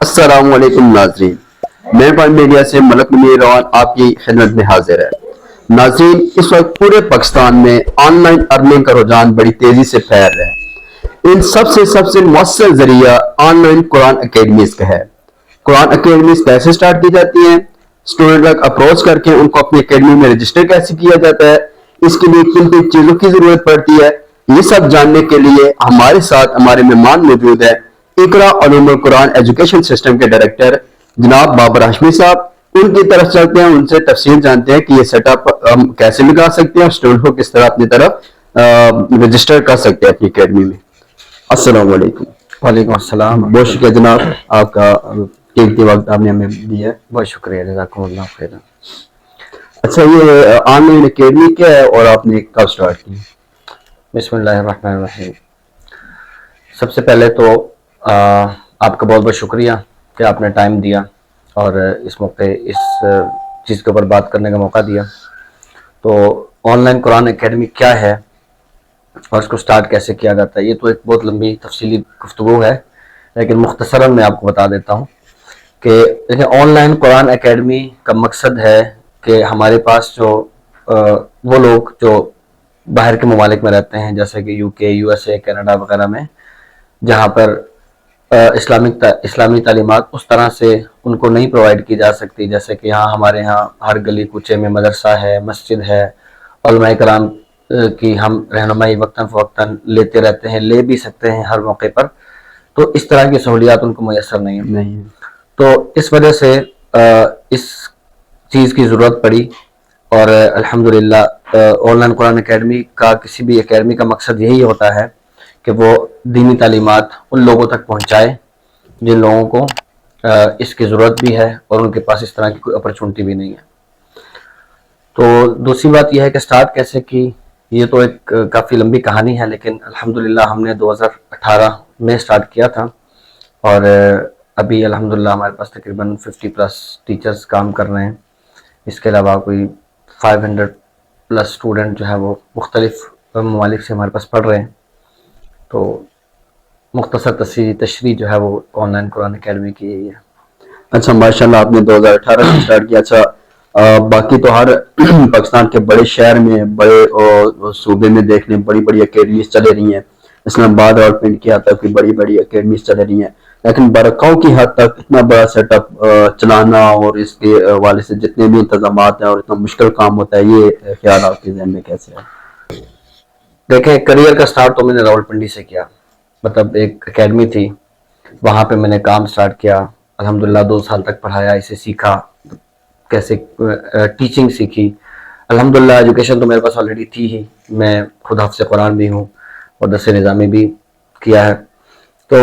السلام علیکم ناظرین، میں پوائنٹ میڈیا سے ملک منیر روان آپ کی خدمت میں حاضر ہے۔ ناظرین، اس وقت پورے پاکستان میں آن لائن ارننگ کا رجحان بڑی تیزی سے پھیل رہا ہے۔ ان سب سے مؤثر ذریعہ آن لائن قرآن اکیڈمیز کا ہے۔ قرآن اکیڈمیز کیسے سٹارٹ کی جاتی ہیں، اسٹوڈنٹ تک اپروچ کر کے ان کو اپنی اکیڈمی میں رجسٹر کیسے کیا جاتا ہے، اس کے لیے کن کن چیزوں کی ضرورت پڑتی ہے، یہ سب جاننے کے لیے ہمارے ساتھ ہمارے مہمان موجود ہیں اقرا علوم القرآن ایجوکیشن سسٹم کے ڈائریکٹر جناب بابر ہاشمی صاحب۔ ان کی طرف چلتے ہیں، ان سے تفصیل جانتے ہیں کہ یہ سیٹ اپ ہم کیسے لگا سکتے ہیں اور اسٹوڈنٹ کو کس طرح اپنی طرف رجسٹر کر سکتے ہیں اپنی اکیڈمی میں۔ السلام علیکم۔ وعلیکم السلام۔ بہت شکریہ جناب، آپ کا قیمتی وقت آپ نے ہمیں دیا ہے۔ بہت شکریہ، جزاکم اللہ خیر۔ اچھا، یہ آن لائن اکیڈمی کیا ہے اور آپ نے کب سٹارٹ کی؟ بسم اللہ الرحمن الرحیم۔ سب سے پہلے تو آپ کا بہت بہت شکریہ کہ آپ نے ٹائم دیا اور اس موقع اس چیز کے اوپر بات کرنے کا موقع دیا۔ تو آن لائن قرآن اکیڈمی کیا ہے اور اس کو سٹارٹ کیسے کیا جاتا ہے، یہ تو ایک بہت لمبی تفصیلی گفتگو ہے، لیکن مختصراً میں آپ کو بتا دیتا ہوں کہ دیکھیں، آن لائن قرآن اکیڈمی کا مقصد ہے کہ ہمارے پاس جو وہ لوگ جو باہر کے ممالک میں رہتے ہیں، جیسے کہ یو کے، یو ایس اے، کینیڈا وغیرہ میں، جہاں پر اسلامی تعلیمات اس طرح سے ان کو نہیں پرووائڈ کی جا سکتی، جیسے کہ یہاں ہمارے ہاں ہر گلی کوچے میں مدرسہ ہے، مسجد ہے، علماء کرام کی ہم رہنمائی وقتاً فوقتاً لیتے رہتے ہیں، لے بھی سکتے ہیں ہر موقع پر، تو اس طرح کی سہولیات ان کو میسر نہیں ہیں۔ تو اس وجہ سے اس چیز کی ضرورت پڑی، اور الحمدللہ آن لائن قرآن اکیڈمی کا، کسی بھی اکیڈمی کا مقصد یہی ہوتا ہے کہ وہ دینی تعلیمات ان لوگوں تک پہنچائے جن لوگوں کو اس کی ضرورت بھی ہے اور ان کے پاس اس طرح کی کوئی اپرچونٹی بھی نہیں ہے۔ تو دوسری بات یہ ہے کہ سٹارٹ کیسے کی، یہ تو ایک کافی لمبی کہانی ہے، لیکن الحمدللہ ہم نے 2018 میں سٹارٹ کیا تھا، اور ابھی الحمدللہ ہمارے پاس تقریباً 50+ ٹیچرز کام کر رہے ہیں۔ اس کے علاوہ کوئی 500+ اسٹوڈنٹ جو ہے وہ مختلف ممالک سے ہمارے پاس پڑھ رہے ہیں۔ تو مختصر تشریح جو ہے وہ آن لائن قرآن اکیڈمی کی یہی ہے۔ اچھا، ماشاءاللہ آپ نے 2018 سے سٹارٹ کیا۔ اچھا، باقی تو ہر پاکستان کے بڑے شہر میں، بڑے صوبے میں دیکھ لیں، بڑی بڑی اکیڈمیز چلے رہی ہیں۔ اسلام آباد اور پنڈ کی حد تک بھی بڑی بڑی اکیڈمیز چلے رہی ہیں، لیکن برکاؤ کی حد تک اتنا بڑا سیٹ اپ چلانا اور اس کے حوالے سے جتنے بھی انتظامات ہیں اور اتنا مشکل کام ہوتا ہے، یہ خیال آپ کے ذہن میں کیسے ہے؟ دیکھیں، کریئر کا سٹارٹ تو میں نے راولپنڈی سے کیا، مطلب ایک اکیڈمی تھی، وہاں پہ میں نے کام سٹارٹ کیا، الحمدللہ 2 سال تک پڑھایا، اسے سیکھا، کیسے ٹیچنگ سیکھی۔ الحمدللہ ایجوکیشن تو میرے پاس آلریڈی تھی ہی، میں خود حافظ قرآن بھی ہوں اور درس نظامی بھی کیا ہے۔ تو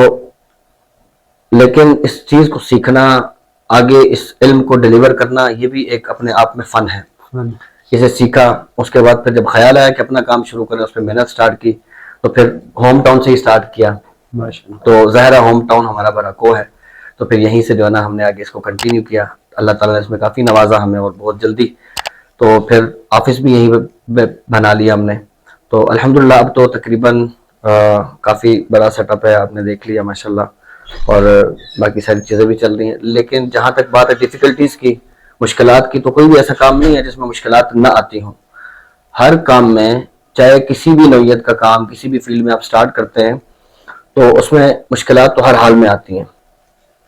لیکن اس چیز کو سیکھنا، آگے اس علم کو ڈیلیور کرنا، یہ بھی ایک اپنے آپ میں فن ہے۔ اسے سیکھا، اس کے بعد پھر جب خیال آیا کہ اپنا کام شروع کریں، اس پہ محنت سٹارٹ کی، تو پھر ہوم ٹاؤن سے ہی سٹارٹ کیا۔ تو ظاہر ہے ہوم ٹاؤن ہمارا براکو ہے، تو پھر یہیں سے جو ہے نا ہم نے آگے اس کو کنٹینیو کیا۔ اللہ تعالیٰ نے اس میں کافی نوازا ہمیں، اور بہت جلدی تو پھر آفس بھی یہیں بنا لیا ہم نے۔ تو الحمدللہ اب تو تقریباً کافی بڑا سیٹ اپ ہے، آپ نے دیکھ لیا ماشاءاللہ، اور باقی ساری چیزیں بھی چل رہی ہیں۔ لیکن جہاں تک بات ہے ڈیفیکلٹیز کی، مشکلات کی، تو کوئی بھی ایسا کام نہیں ہے جس میں مشکلات نہ آتی ہوں۔ ہر کام میں، چاہے کسی بھی نوعیت کا کام، کسی بھی فیلڈ میں آپ سٹارٹ کرتے ہیں، تو اس میں مشکلات تو ہر حال میں آتی ہیں۔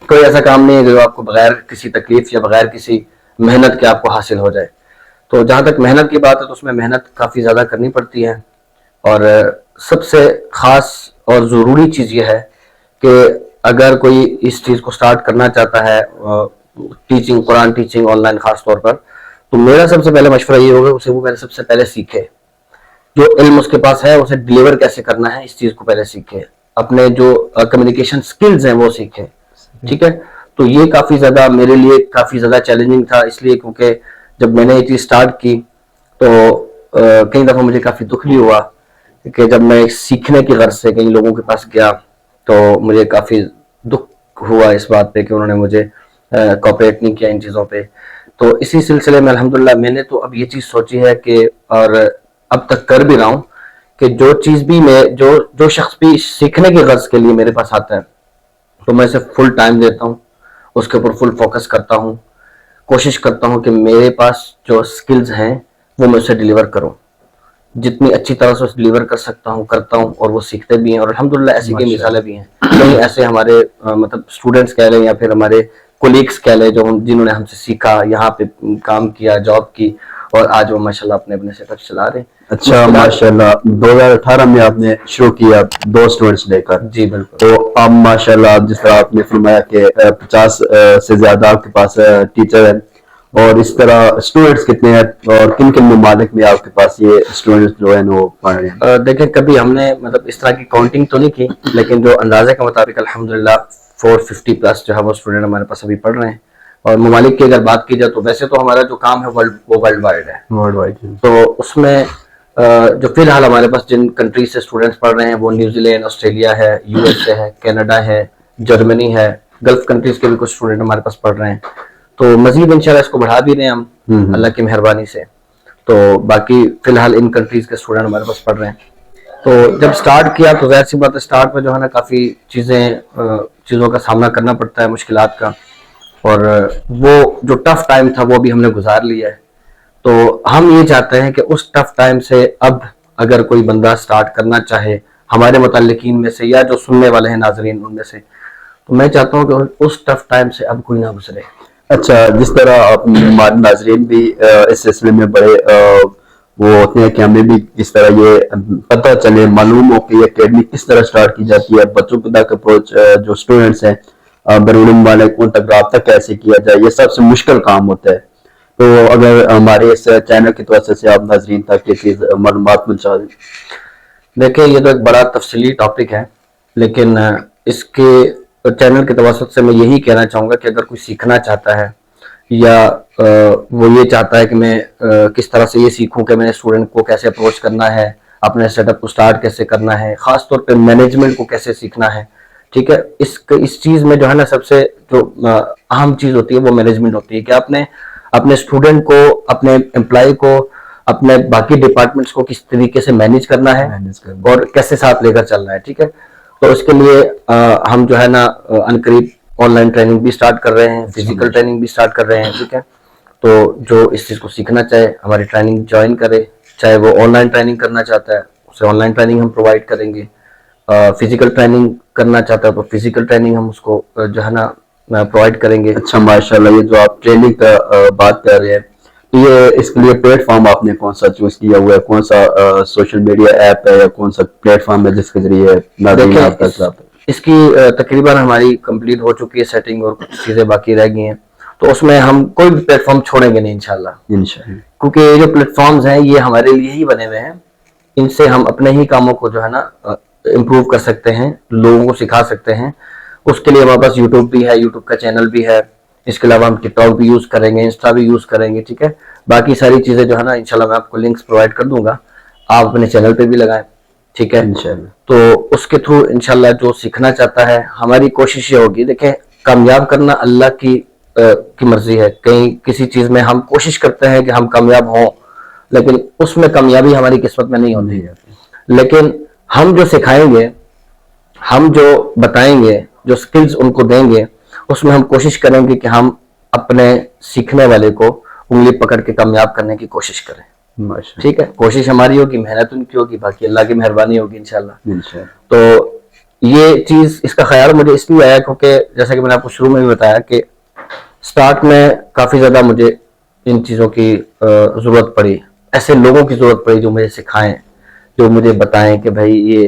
کوئی ایسا کام نہیں ہے جو آپ کو بغیر کسی تکلیف یا بغیر کسی محنت کے آپ کو حاصل ہو جائے۔ تو جہاں تک محنت کی بات ہے تو اس میں محنت کافی زیادہ کرنی پڑتی ہے، اور سب سے خاص اور ضروری چیز یہ ہے کہ اگر کوئی اس چیز کو سٹارٹ کرنا چاہتا ہے teaching, Quran teaching on line خاص طور پر، تو میرا سب سے پہلے مشورہ یہ ہوگا اسے وہ پہلے سب سے پہلے سیکھے، جو علم اس کے پاس ہے اسے ڈلیور کیسے کرنا ہے اس چیز کو پہلے سیکھے، اپنے جو کمیونیکیشن سکلز ہیں وہ سیکھے، ٹھیک ہے. تو یہ کافی زیادہ میرے لیے کافی زیادہ چیلنجنگ تھا، اس لیے کیونکہ جب میں نے یہ چیز سٹارٹ کی تو کئی دفعہ مجھے کافی دکھ بھی ہوا کہ جب میں سیکھنے کی غرض سے کئی لوگوں کے پاس گیا تو مجھے کافی دکھ ہوا اس بات پہ کہ انہوں نے مجھے کوآپریٹ نہیں کیا ان چیزوں پہ. تو اسی سلسلے میں الحمدللہ میں نے تو اب یہ چیز سوچی ہے کہ، اور اب تک کر بھی رہا ہوں، کہ جو چیز بھی میں جو شخص بھی سیکھنے کی غرض کے لیے میرے پاس آتا ہے تو میں اسے فل ٹائم دیتا ہوں، اس کے اوپر فل فوکس کرتا ہوں، کوشش کرتا ہوں کہ میرے پاس جو سکلز ہیں وہ میں اسے ڈیلیور کروں، جتنی اچھی طرح سے اسے ڈیلیور کر سکتا ہوں کرتا ہوں، اور وہ سیکھتے بھی ہیں. اور الحمدللہ ایسی کئی مثالیں بھی ہیں، کئی ایسے ہمارے مطلب اسٹوڈنٹس کہہ لیں یا پھر ہمارے کولیگس کہہ لیں جنہوں نے ہم سے سیکھا، یہاں پہ کام کیا، جاب کی، اور آج وہ ماشاءاللہ اپنے سیٹ اپ چلا رہے ہیں. اچھا ماشاءاللہ 2018 میں آپ نے شروع کیا 2 اسٹوڈنٹس لے کر. جی بالکل. تو اب ماشاءاللہ جس طرح آپ نے فرمایا کہ 50 سے زیادہ آپ کے پاس ٹیچر ہیں، اور اس طرح اسٹوڈنٹس کتنے ہیں اور کن کن ممالک میں آپ کے پاس یہ اسٹوڈنٹس جو ہیں وہ پڑھ رہے ہیں؟ دیکھیں کبھی ہم نے مطلب اس طرح کی کاؤنٹنگ تو نہیں کی، لیکن جو اندازے کے مطابق الحمدللہ 450 پلس جو ہے وہ اسٹوڈنٹ ہمارے پاس ابھی پڑھ رہے ہیں. اور ممالک کی اگر بات کی جائے تو ویسے تو ہمارا جو کام ہے وہ ورلڈ وائڈ ہے. World wide. تو اس میں جو فی الحال ہمارے پاس جن کنٹریز سے اسٹوڈنٹس پڑھ رہے ہیں وہ نیوزی لینڈ، آسٹریلیا ہے، یو ایس اے ہے، کینیڈا ہے، جرمنی ہے، گلف کنٹریز کے بھی کچھ اسٹوڈنٹ ہمارے پاس پڑھ رہے ہیں. تو مزید انشاءاللہ اس کو بڑھا بھی رہے ہیں ہم اللہ کی مہربانی سے. تو باقی فی الحال ان کنٹریز کے اسٹوڈنٹ ہمارے پاس پڑھ رہے ہیں. تو جب سٹارٹ کیا تو ظاہر سی بات ہے سٹارٹ میں جو ہے نا کافی چیزوں کا سامنا کرنا پڑتا ہے، مشکلات کا، اور وہ جو ٹف ٹائم تھا وہ بھی ہم نے گزار لیا ہے. تو ہم یہ چاہتے ہیں کہ اس ٹف ٹائم سے اب اگر کوئی بندہ سٹارٹ کرنا چاہے ہمارے متعلقین میں سے یا جو سننے والے ہیں ناظرین ان میں سے، تو میں چاہتا ہوں کہ اس ٹف ٹائم سے اب کوئی نہ گزرے. اچھا، جس طرح ہمارے ناظرین بھی اس سلسلے میں بڑے وہ ہوتے ہیں کہ ہمیں بھی کس طرح یہ پتہ چلے، معلوم ہو کہ یہ اکیڈمی کس طرح سٹارٹ کی جاتی ہے، بچوں تک اپروچ جو اسٹوڈنٹس ہیں بیرون ممالک ان تک رابطہ کیسے کیا جائے، یہ سب سے مشکل کام ہوتا ہے. تو اگر ہمارے اس چینل کی توسط سے آپ ناظرین تک یہ چیز معلومات پہنچا دیں. دیکھیں یہ تو ایک بڑا تفصیلی ٹاپک ہے، لیکن اس کے چینل کے توسط سے میں یہی کہنا چاہوں گا کہ اگر کوئی سیکھنا چاہتا ہے یا وہ یہ چاہتا ہے کہ میں کس طرح سے یہ سیکھوں کہ میں اسٹوڈنٹ کو کیسے اپروچ کرنا ہے، اپنے سیٹ اپ کو سٹارٹ کیسے کرنا ہے، خاص طور پہ مینجمنٹ کو کیسے سیکھنا ہے، ٹھیک ہے. اس چیز میں جو ہے نا سب سے جو اہم چیز ہوتی ہے وہ مینجمنٹ ہوتی ہے کہ اپنے اسٹوڈنٹ کو، اپنے امپلائی کو، اپنے باقی ڈپارٹمنٹس کو کس طریقے سے مینیج کرنا ہے اور کیسے ساتھ لے کر چلنا ہے، ٹھیک ہے. تو اس کے لیے ہم جو ہے نا عنقریب آن لائن ٹریننگ بھی سٹارٹ کر رہے ہیں، فزیکل ٹریننگ بھی سٹارٹ کر رہے ہیں، ٹھیک ہے. تو جو اس چیز کو سیکھنا چاہے ہماری ٹریننگ جوائن کرے، چاہے وہ آن لائن ٹریننگ کرنا چاہتا ہے اسے آن لائن ٹریننگ ہم پرووائڈ کریں گے، فزیکل ٹریننگ کرنا چاہتا ہے تو فزیکل ٹریننگ ہم اس کو جو ہے نا پرووائڈ کریں گے. اچھا ماشاءاللہ، یہ جو آپ ٹریننگ کا بات کر رہے ہیں تو یہ اس کے لیے پلیٹ فارم آپ نے کون سا چوز کیا ہوا ہے، کون سا سوشل میڈیا ایپ ہے یا کون سا پلیٹ فارم ہے جس کے ذریعے ناظرین آپ تک رابطہ؟ اس کی تقریباً ہماری کمپلیٹ ہو چکی ہے سیٹنگ اور کچھ چیزیں باقی رہ گئی ہیں، تو اس میں ہم کوئی بھی پلیٹ فارم چھوڑیں گے نہیں انشاءاللہ، کیونکہ یہ جو پلیٹ فارمز ہیں یہ ہمارے لیے ہی بنے ہوئے ہیں، ان سے ہم اپنے ہی کاموں کو جو ہے نا امپروو کر سکتے ہیں، لوگوں کو سکھا سکتے ہیں. اس کے لیے ہمارے پاس یوٹیوب بھی ہے، یوٹیوب کا چینل بھی ہے، اس کے علاوہ ہم ٹک ٹاک بھی یوز کریں گے، انسٹا بھی یوز کریں گے، ٹھیک ہے. باقی ساری چیزیں جو ہے نا انشاءاللہ میں آپ کو لنکس پرووائڈ کر دوں گا، آپ اپنے چینل پہ بھی لگائیں، ٹھیک ہے. تو اس کے تھرو انشاءاللہ جو سیکھنا چاہتا ہے ہماری کوشش یہ ہوگی. دیکھیں کامیاب کرنا اللہ کی مرضی ہے، کہیں کسی چیز میں ہم کوشش کرتے ہیں کہ ہم کامیاب ہوں لیکن اس میں کامیابی ہماری قسمت میں نہیں ہوتی، لیکن ہم جو سکھائیں گے، ہم جو بتائیں گے، جو سکلز ان کو دیں گے، اس میں ہم کوشش کریں گے کہ ہم اپنے سیکھنے والے کو انگلی پکڑ کے کامیاب کرنے کی کوشش کریں، ٹھیک ہے. کوشش ہماری ہوگی، محنت ان کی ہوگی، باقی اللہ کی مہربانی ہوگی انشاءاللہ. تو یہ چیز اس کا خیال مجھے اس لیے آیا کیونکہ جیسا کہ میں نے آپ کو شروع میں بھی بتایا کہ سٹارٹ میں کافی زیادہ مجھے ان چیزوں کی ضرورت پڑی، ایسے لوگوں کی ضرورت پڑی جو مجھے سکھائیں، جو مجھے بتائیں کہ بھائی یہ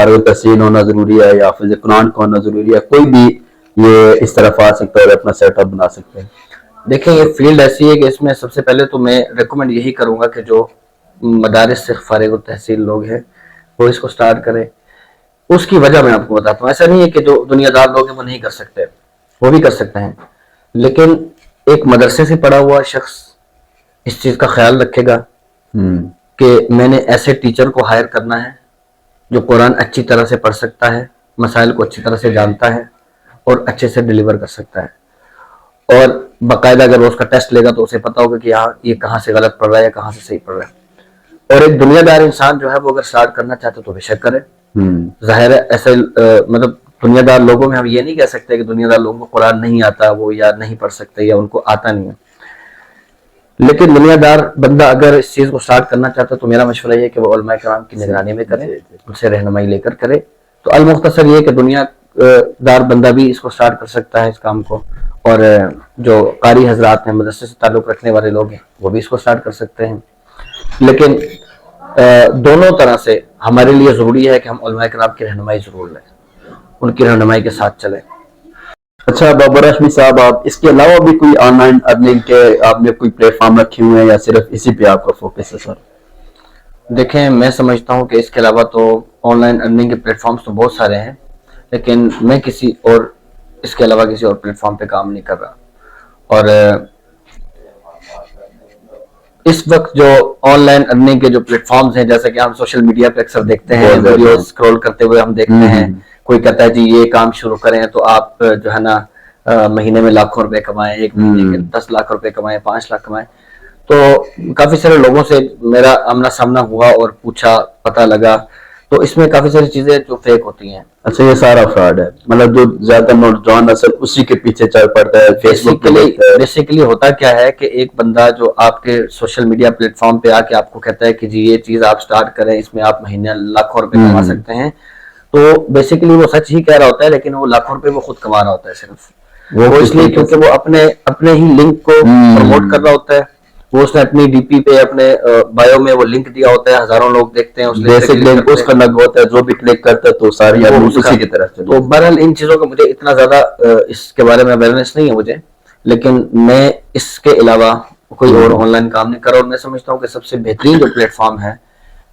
فارغ التحصیل ہونا ضروری ہے یا حافظ قرآن کا ہونا ضروری ہے؟ کوئی بھی یہ اس طرف آ سکتا ہے اور اپنا سیٹ اپ بنا سکتا ہے؟ دیکھیں یہ فیلڈ ایسی ہے کہ اس میں سب سے پہلے تو میں ریکمینڈ یہی کروں گا کہ جو مدارس سے فارغ التحصیل لوگ ہیں وہ اس کو سٹارٹ کریں. اس کی وجہ میں آپ کو بتاتا ہوں. ایسا نہیں ہے کہ جو دنیا دار لوگ ہیں وہ نہیں کر سکتے, وہ بھی کر سکتے ہیں, لیکن ایک مدرسے سے پڑھا ہوا شخص اس چیز کا خیال رکھے گا کہ میں نے ایسے ٹیچر کو ہائر کرنا ہے جو قرآن اچھی طرح سے پڑھ سکتا ہے, مسائل کو اچھی طرح سے جانتا ہے اور اچھے سے ڈیلیور کر سکتا ہے, اور باقاعدہ اگر وہ اس کا ٹیسٹ لے گا تو اسے پتا ہوگا کہ ہاں یہ کہاں سے غلط پڑھ رہا ہے یا کہاں سے صحیح پڑھ رہا ہے. اور ایک دنیا دار انسان جو ہے وہ اگر سٹارٹ کرنا چاہتے تو بے شک کرے. ظاہر ہے ایسے مطلب دنیا دار لوگوں میں ہم یہ نہیں کہہ سکتے کہ دنیا دار لوگوں کو قرآن نہیں آتا, وہ یا نہیں پڑھ سکتے یا ان کو آتا نہیں ہے, لیکن دنیا دار بندہ اگر اس چیز کو سٹارٹ کرنا چاہتا ہے تو میرا مشورہ یہ ہے کہ وہ علماء کرام کی نگرانی میں کرے, ان سے رہنمائی لے کر کرے. تو المختصر یہ کہ دنیا دار بندہ بھی اس کو سٹارٹ کر سکتا ہے اس کام کو, اور جو قاری حضرات ہیں, مدرسے سے تعلق رکھنے والے لوگ ہیں, وہ بھی اس کو سٹارٹ کر سکتے ہیں. لیکن دونوں طرح سے ہمارے لیے ضروری ہے کہ ہم علماء کرام کی رہنمائی ضرور لیں, ان کی رہنمائی کے ساتھ چلیں. اچھا بابر ہاشمی صاحب, آپ اس کے علاوہ بھی کوئی آن لائن ارننگ کے آپ نے کوئی پلیٹ فارم رکھے ہوئے ہیں یا صرف اسی پہ آپ کا فوکس ہے سر؟ دیکھیں میں سمجھتا ہوں کہ اس کے علاوہ تو آن لائن ارننگ کے پلیٹ فارمز تو بہت سارے ہیں, لیکن میں کسی اور اس کے علاوہ کسی اور پلیٹ فارم پہ کام نہیں کر رہا. اور اس وقت جو آن لائن ارننگ کے جو پلیٹ فارمز ہیں, جیسے کہ ہم سوشل میڈیا پہ اکثر دیکھتے ہیں, ویڈیو اسکرول کرتے ہوئے ہم دیکھتے ہیں, کوئی کہتا ہے جی یہ کام شروع کریں تو آپ جو ہے نا مہینے میں لاکھوں روپے کمائیں, ایک مہینے کے 10 لاکھ روپے کمائیں, 5 لاکھ کمائیں. تو کافی سارے لوگوں سے میرا آمنا سامنا ہوا اور پوچھا, پتہ لگا, تو اس میں کافی ساری چیزیں جو فیک ہوتی ہیں. اچھا یہ سارا فراڈ ہے, مطلب جو زیادہ نوجوان نسل اسی کے پیچھے چل پڑتا ہے. فیس بک بیسیکلی ہوتا کیا ہے کہ ایک بندہ جو آپ کے سوشل میڈیا پلیٹ فارم پہ آ کے آپ کو کہتا ہے کہ جی یہ چیز آپ سٹارٹ کریں, اس میں آپ مہینے لاکھوں روپے کما سکتے ہیں, تو بیسیکلی وہ سچ ہی کہہ رہا ہوتا ہے, لیکن وہ لاکھوں روپے وہ خود کما رہا ہوتا ہے صرف وہ اس لیے کیونکہ وہ اپنے ہی لنک کو پروموٹ کر رہا ہوتا ہے. وہ اس نے اپنی ڈی پی پہ اپنے بایو میں وہ لنک دیا ہوتا ہے, ہزاروں لوگ دیکھتے ہیں, اس لنک اس کا لگ ہوتا ہے, جو بھی کلک کرتا ہے تو ساری اسی کی طرف. تو بہرحال ان چیزوں کا مجھے اتنا زیادہ اس کے بارے میں اویئرنیس نہیں ہے مجھے, لیکن میں اس کے علاوہ کوئی اور آن لائن کام نہیں کر رہا. اور میں سمجھتا ہوں کہ سب سے بہترین جو پلیٹ فارم ہے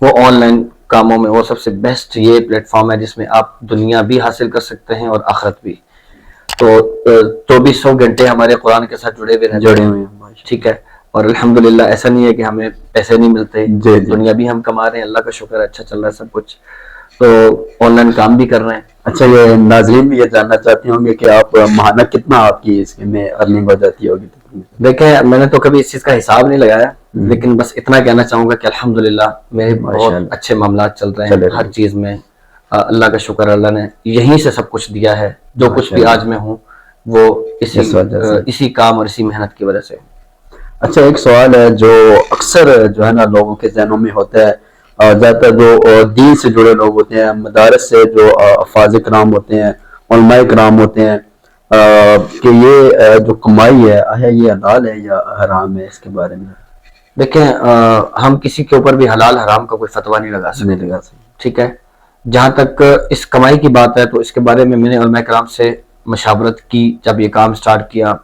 وہ آن لائن کاموں میں وہ سب سے بیسٹ یہ پلیٹ فارم ہے جس میں آپ دنیا بھی حاصل کر سکتے ہیں اور آخرت بھی. تو 2400 گھنٹے ہمارے قرآن کے ساتھ جڑے ہوئے ہیں, ٹھیک ہے, اور الحمدللہ ایسا نہیں ہے کہ ہمیں پیسے نہیں ملتے, دنیا بھی ہم کما رہے ہیں, اللہ کا شکر ہے, اچھا چل رہا ہے سب کچھ, تو آن لائن کام بھی کر رہے ہیں. اچھا یہ ناظرین بھی یہ جاننا چاہتے ہوں گے کہ آپ ماہانہ کتنا آپ کی اس میں ارننگ ہو جاتی ہوگی؟ دیکھیں میں نے تو کبھی اس چیز کا حساب نہیں لگایا, لیکن بس اتنا کہنا چاہوں گا کہ الحمدللہ میرے بہت اچھے معاملات چل رہے ہیں ہر چیز میں, اللہ کا شکر, اللہ نے یہیں سے سب کچھ دیا ہے, جو کچھ بھی آج میں ہوں وہ اسی کام اور اسی محنت کی وجہ سے. اچھا ایک سوال ہے جو اکثر جو ہے نا لوگوں کے ذہنوں میں ہوتا ہے, زیادہ تر جو دین سے جڑے لوگ ہوتے ہیں, مدارس سے جو افاظ کرام ہوتے ہیں, علماء کرام ہوتے ہیں, کہ یہ جو کمائی ہے یہ حلال ہے یا حرام ہے, اس کے بارے میں؟ دیکھیں ہم کسی کے اوپر بھی حلال حرام کا کوئی فتویٰ نہیں لگا سکتے, ٹھیک ہے. جہاں تک اس کمائی کی بات ہے تو اس کے بارے میں میں نے علماء کرام سے مشاورت کی جب یہ کام سٹارٹ کیا,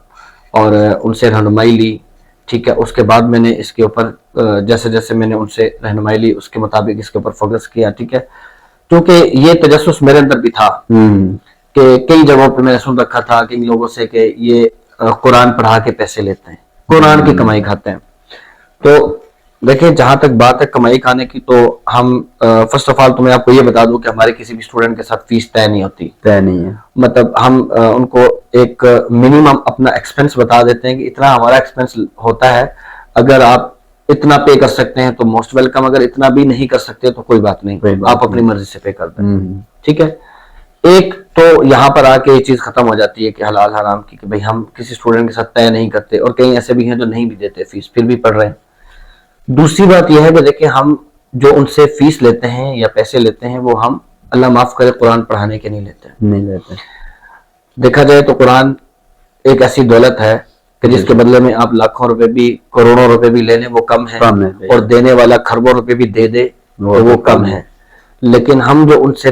اور ان سے رہنمائی لی, ٹھیک ہے. اس کے بعد میں نے اس کے اوپر جیسے جیسے میں نے ان سے رہنمائی لی اس کے مطابق اس کے اوپر فوکس کیا, ٹھیک ہے. کیونکہ یہ تجسس میرے اندر بھی تھا کہ کئی جگہوں پہ میں نے سن رکھا تھا کئی لوگوں سے کہ یہ قرآن پڑھا کے پیسے لیتے ہیں, قرآن کی کمائی کھاتے ہیں. تو دیکھیں جہاں تک بات ہے کمائی کھانے کی, تو ہم فرسٹ آف آل تو میں آپ کو یہ بتا دوں کہ ہمارے کسی بھی اسٹوڈنٹ کے ساتھ فیس طے نہیں ہوتی, طے نہیں ہے. مطلب ہم ان کو ایک منیمم اپنا ایکسپنس بتا دیتے ہیں کہ اتنا ہمارا ایکسپنس ہوتا ہے, اگر آپ اتنا پے کر سکتے ہیں تو موسٹ ویلکم, اگر اتنا بھی نہیں کر سکتے تو کوئی بات نہیں, آپ اپنی مرضی سے پے کر دیں, ٹھیک ہے. ایک تو یہاں پر آ کے یہ چیز ختم ہو جاتی ہے کہ حلال حرام کی, کہ بھئی ہم کسی اسٹوڈنٹ کے ساتھ طے نہیں کرتے, اور کئی ایسے بھی ہیں جو نہیں بھی دیتے فیس پھر بھی پڑھ رہے ہیں. دوسری بات یہ ہے کہ دیکھیں ہم جو ان سے فیس لیتے ہیں یا پیسے لیتے ہیں وہ ہم اللہ معاف کرے قرآن پڑھانے کے نہیں لیتے. دیکھا جائے تو قرآن ایک ایسی دولت ہے کہ جس کے بدلے میں آپ لاکھوں روپے بھی کروڑوں روپے بھی لے لیں وہ کم ہے, اور دینے والا کھربوں روپے بھی دے دے تو وہ کم ہے. لیکن ہم جو ان سے